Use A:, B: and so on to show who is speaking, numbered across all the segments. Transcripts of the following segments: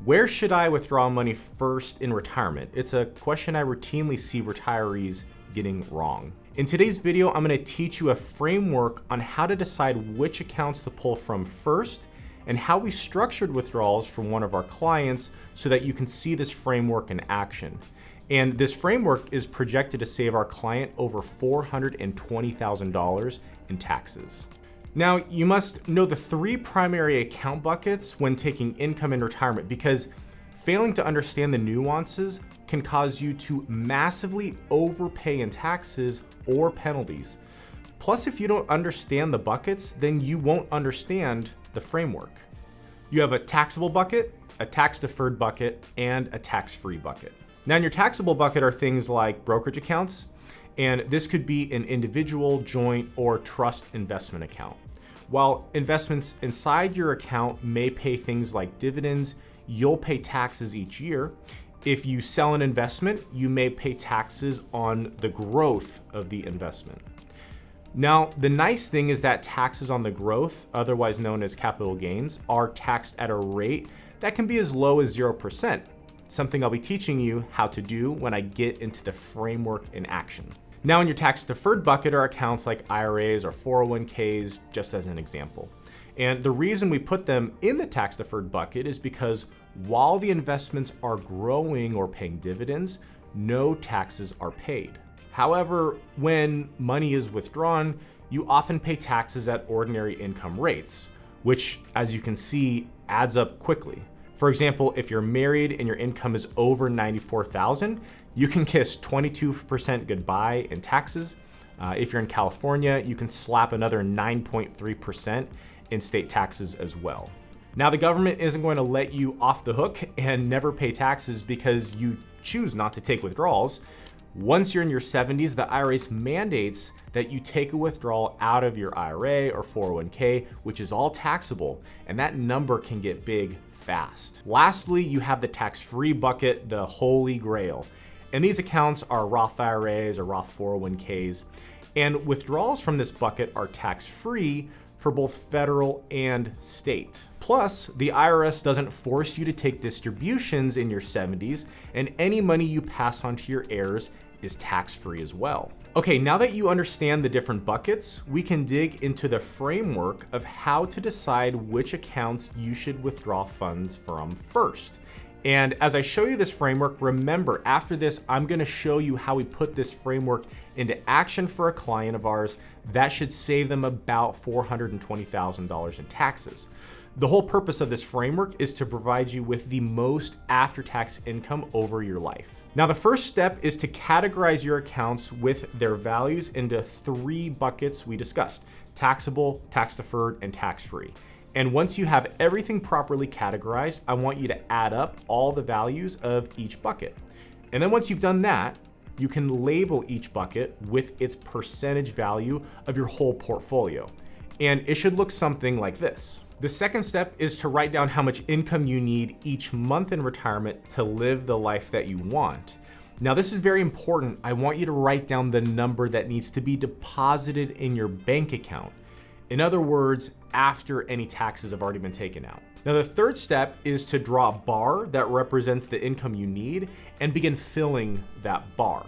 A: Where should I withdraw money first in retirement? It's a question I routinely see retirees getting wrong. In today's video, I'm going to teach you a framework on how to decide which accounts to pull from first and how we structured withdrawals from one of our clients so that you can see this framework in action. And this framework is projected to save our client over $420,000 in taxes. Now, you must know the three primary account buckets when taking income in retirement, because failing to understand the nuances can cause you to massively overpay in taxes or penalties. Plus, if you don't understand the buckets, then you won't understand the framework. You have a taxable bucket, a tax-deferred bucket, and a tax-free bucket. Now, in your taxable bucket are things like brokerage accounts, and this could be an individual, joint, or trust investment account. While investments inside your account may pay things like dividends, you'll pay taxes each year. If you sell an investment, you may pay taxes on the growth of the investment. Now, the nice thing is that taxes on the growth, otherwise known as capital gains, are taxed at a rate that can be as low as 0%, something I'll be teaching you how to do when I get into the framework in action. Now, in your tax-deferred bucket are accounts like IRAs or 401ks, just as an example. And the reason we put them in the tax-deferred bucket is because while the investments are growing or paying dividends, no taxes are paid. However, when money is withdrawn, you often pay taxes at ordinary income rates, which, as you can see, adds up quickly. For example, if you're married and your income is over $94,000, you can kiss 22% goodbye in taxes. If you're in California, you can slap another 9.3% in state taxes as well. Now, the government isn't going to let you off the hook and never pay taxes because you choose not to take withdrawals. Once you're in your 70s, the IRS mandates that you take a withdrawal out of your IRA or 401k, which is all taxable, and that number can get big fast. Lastly, you have the tax-free bucket, the holy grail. And these accounts are Roth IRAs or Roth 401ks. And withdrawals from this bucket are tax-free for both federal and state. Plus, the IRS doesn't force you to take distributions in your 70s, and any money you pass on to your heirs is tax-free as well. Okay, now that you understand the different buckets, we can dig into the framework of how to decide which accounts you should withdraw funds from first. And as I show you this framework, remember, after this, I'm gonna show you how we put this framework into action for a client of ours that should save them about $420,000 in taxes. The whole purpose of this framework is to provide you with the most after-tax income over your life. Now, the first step is to categorize your accounts with their values into three buckets we discussed: taxable, tax-deferred, and tax-free. And once you have everything properly categorized, I want you to add up all the values of each bucket. And then once you've done that, you can label each bucket with its percentage value of your whole portfolio. And it should look something like this. The second step is to write down how much income you need each month in retirement to live the life that you want. Now, this is very important. I want you to write down the number that needs to be deposited in your bank account. In other words, after any taxes have already been taken out. Now, the third step is to draw a bar that represents the income you need and begin filling that bar.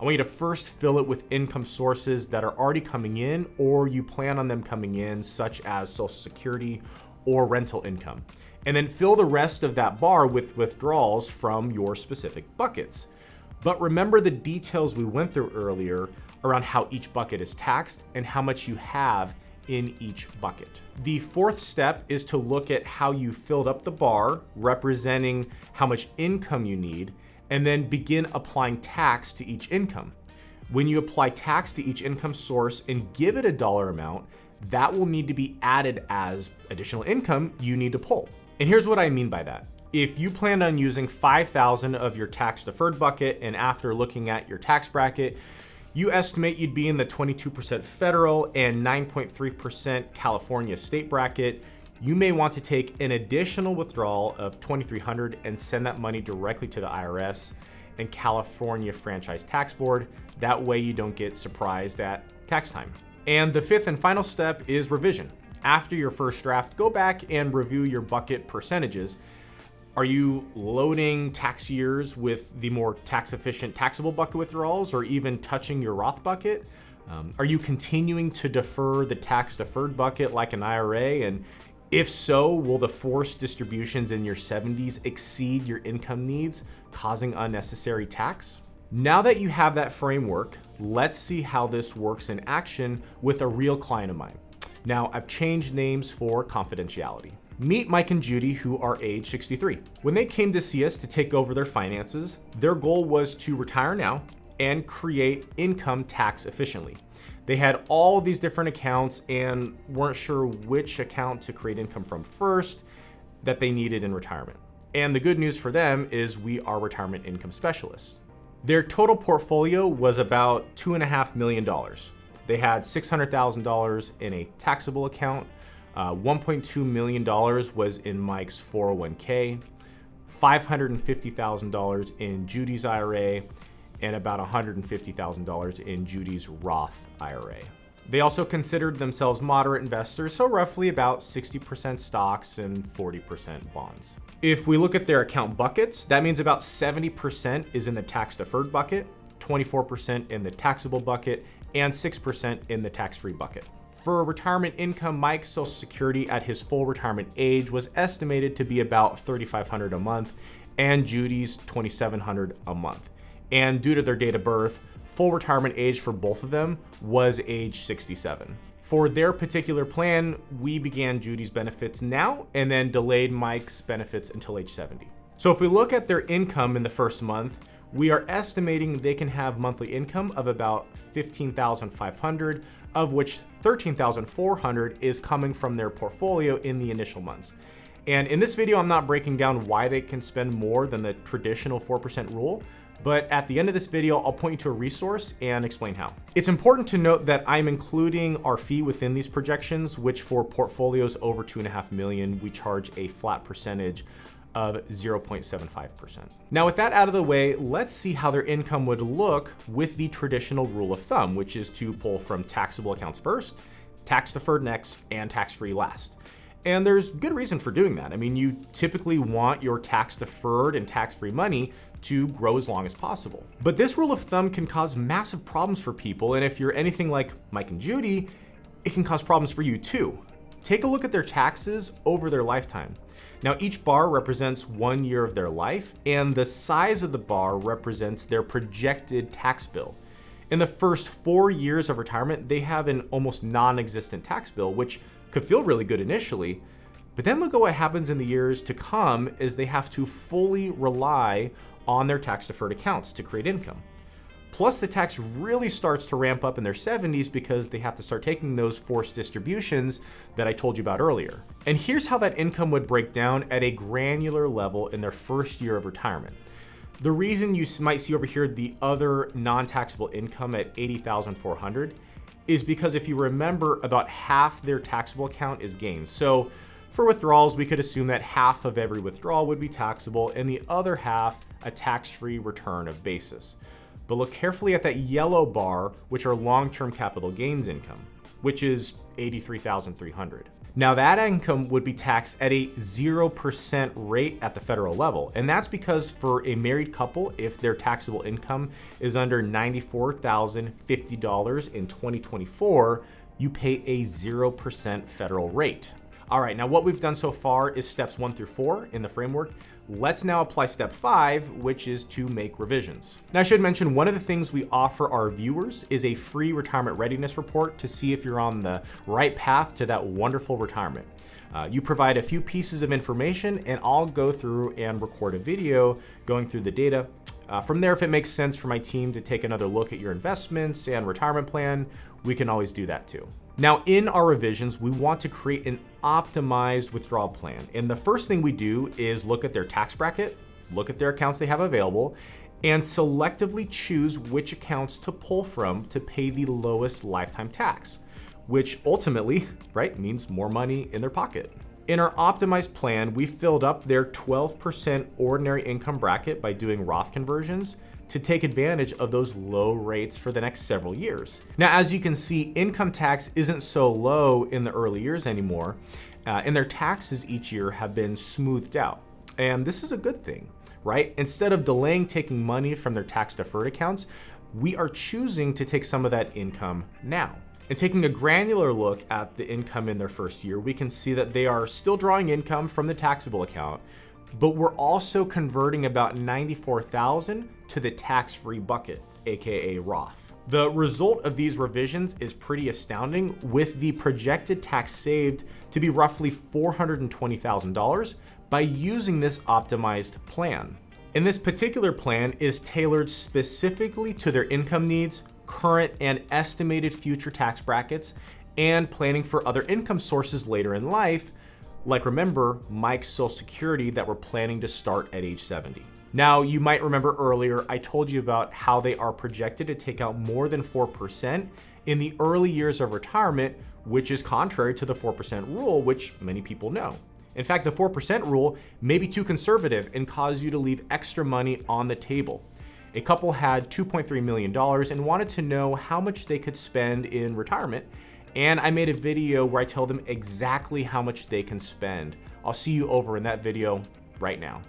A: I want you to first fill it with income sources that are already coming in or you plan on them coming in, such as Social Security or rental income. And then fill the rest of that bar with withdrawals from your specific buckets. But remember the details we went through earlier around how each bucket is taxed and how much you have in each bucket. The fourth step is to look at how you filled up the bar, representing how much income you need, and then begin applying tax to each income. When you apply tax to each income source and give it a dollar amount, that will need to be added as additional income you need to pull. And here's what I mean by that. If you plan on using $5,000 of your tax deferred bucket, and after looking at your tax bracket, you estimate you'd be in the 22% federal and 9.3% California state bracket, you may want to take an additional withdrawal of $2,300 and send that money directly to the IRS and California Franchise Tax Board. That way you don't get surprised at tax time. And the fifth and final step is revision. After your first draft, go back and review your bucket percentages. Are you loading tax years with the more tax efficient taxable bucket withdrawals, or even touching your Roth bucket? Are you continuing to defer the tax deferred bucket like an IRA? And if so, will the forced distributions in your 70s exceed your income needs, causing unnecessary tax? Now that you have that framework, let's see how this works in action with a real client of mine. Now, I've changed names for confidentiality. Meet Mike and Judy, who are age 63. When they came to see us to take over their finances, their goal was to retire now and create income tax efficiently. They had all these different accounts and weren't sure which account to create income from first that they needed in retirement. And the good news for them is we are retirement income specialists. Their total portfolio was about $2.5 million. They had $600,000 in a taxable account, $1.2 million was in Mike's 401k, $550,000 in Judy's IRA, and about $150,000 in Judy's Roth IRA. They also considered themselves moderate investors, so roughly about 60% stocks and 40% bonds. If we look at their account buckets, that means about 70% is in the tax deferred bucket, 24% in the taxable bucket, and 6% in the tax-free bucket. For retirement income, Mike's Social Security at his full retirement age was estimated to be about $3,500 a month, and Judy's $2,700 a month. And due to their date of birth, full retirement age for both of them was age 67. For their particular plan, we began Judy's benefits now and then delayed Mike's benefits until age 70. So if we look at their income in the first month, we are estimating they can have monthly income of about $15,500, of which $13,400 is coming from their portfolio in the initial months. And in this video, I'm not breaking down why they can spend more than the traditional 4% rule, but at the end of this video, I'll point you to a resource and explain how. It's important to note that I'm including our fee within these projections, which for portfolios over 2.5 million, we charge a flat percentage of 0.75%. Now with that out of the way, let's see how their income would look with the traditional rule of thumb, which is to pull from taxable accounts first, tax deferred next, and tax-free last. And there's good reason for doing that. I mean, you typically want your tax deferred and tax-free money to grow as long as possible. But this rule of thumb can cause massive problems for people. And if you're anything like Mike and Judy, it can cause problems for you too. Take a look at their taxes over their lifetime. Now, each bar represents 1 year of their life, and the size of the bar represents their projected tax bill. In the first 4 years of retirement, they have an almost non-existent tax bill, which could feel really good initially, but then look at what happens in the years to come as they have to fully rely on their tax deferred accounts to create income. Plus, the tax really starts to ramp up in their 70s because they have to start taking those forced distributions that I told you about earlier. And here's how that income would break down at a granular level in their first year of retirement. The reason you might see over here the other non-taxable income at $80,400 is because if you remember, about half their taxable account is gains. So for withdrawals, we could assume that half of every withdrawal would be taxable and the other half a tax-free return of basis. But look carefully at that yellow bar, which are long-term capital gains income, which is $83,300. Now that income would be taxed at a 0% rate at the federal level. And that's because for a married couple, if their taxable income is under $94,050 in 2024, you pay a 0% federal rate. All right, now what we've done so far is steps 1 through 4 in the framework. Let's now apply step 5, which is to make revisions. Now I should mention one of the things we offer our viewers is a free retirement readiness report to see if you're on the right path to that wonderful retirement. You provide a few pieces of information and I'll go through and record a video going through the data. From there, if it makes sense for my team to take another look at your investments and retirement plan, we can always do that too. Now, in our revisions, we want to create an optimized withdrawal plan. And the first thing we do is look at their tax bracket, look at their accounts they have available, and selectively choose which accounts to pull from to pay the lowest lifetime tax, which ultimately, right, means more money in their pocket. In our optimized plan, we filled up their 12% ordinary income bracket by doing Roth conversions to take advantage of those low rates for the next several years. Now, as you can see, income tax isn't so low in the early years anymore, and their taxes each year have been smoothed out. And this is a good thing, right? Instead of delaying taking money from their tax deferred accounts, we are choosing to take some of that income now. And taking a granular look at the income in their first year, we can see that they are still drawing income from the taxable account, but we're also converting about $94,000 to the tax-free bucket, aka Roth. The result of these revisions is pretty astounding, with the projected tax saved to be roughly $420,000 by using this optimized plan. And this particular plan is tailored specifically to their income needs, current and estimated future tax brackets, and planning for other income sources later in life, like remember Mike's Social Security that we're planning to start at age 70. Now, you might remember earlier I told you about how they are projected to take out more than 4% in the early years of retirement, which is contrary to the 4% rule, which many people know. In fact, the 4% rule may be too conservative and cause you to leave extra money on the table. A couple had $2.3 million and wanted to know how much they could spend in retirement, and I made a video where I tell them exactly how much they can spend. I'll see you over in that video right now.